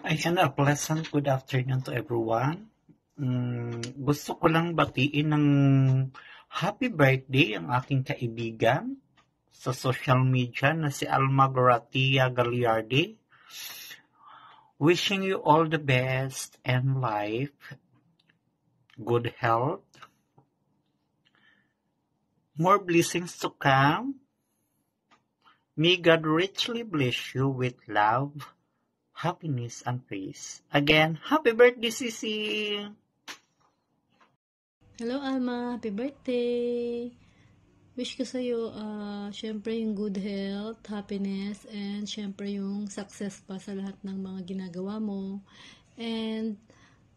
Ayan, a pleasant good afternoon to everyone. Gusto ko lang batiin ng happy birthday ang aking kaibigan sa social media na si Alma Gratia Gagliardi. Wishing you all the best and life, good health, more blessings to come. May God richly bless you with love, happiness, and peace. Again, happy birthday, Sisi! Hello Alma, happy birthday! Wish ko sa'yo, syempre yung good health, happiness, and syempre yung success pa sa lahat ng mga ginagawa mo. And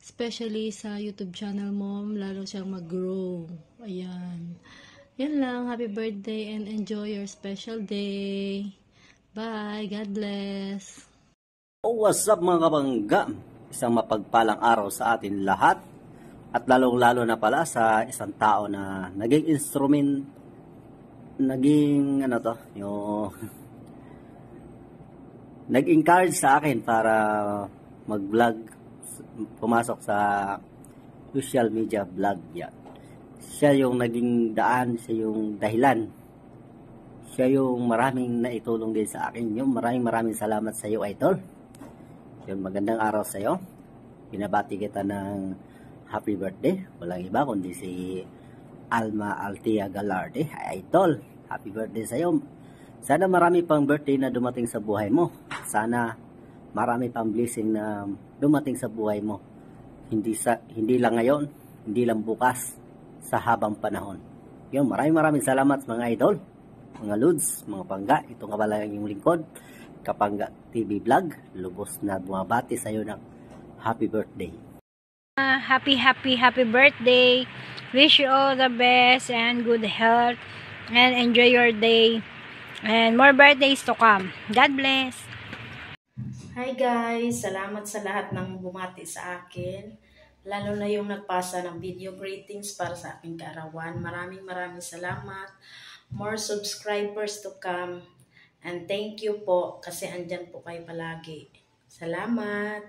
especially sa YouTube channel mo, lalo siyang mag-grow. Ayan. Yan lang, happy birthday and enjoy your special day. Bye, God bless! What's up mga kabangga? Isang mapagpalang araw sa atin lahat at lalong-lalo na pala sa isang tao na naging nag-encourage sa akin para mag-vlog, pumasok sa social media vlog yan. Siya yung naging daan, siya yung dahilan. Siya yung maraming naitulong din sa akin. Yung maraming salamat sa iyo, idol. Yun, magandang araw sa iyo. Binabati kita ng happy birthday. Walang iba kundi si Alma Altia Gagliardi. Idol, happy birthday sa iyo. Sana marami pang birthday na dumating sa buhay mo. Sana marami pang blessing na dumating sa buhay mo. Hindi lang ngayon, hindi lang bukas, sa habang panahon. Yun, maraming salamat mga idol, mga lods, mga pangga. Ito nga pala yung lingkod, Kapangga TV Vlog. Lubos na bumabati sa iyo ng happy birthday. Happy birthday. Wish you all the best and good health and enjoy your day and more birthdays to come. God bless. Hi guys, salamat sa lahat ng bumati sa akin. Lalo na yung nagpasa ng video greetings para sa aking kaarawan. Maraming salamat. More subscribers to come. And thank you po kasi andyan po kayo palagi. Salamat!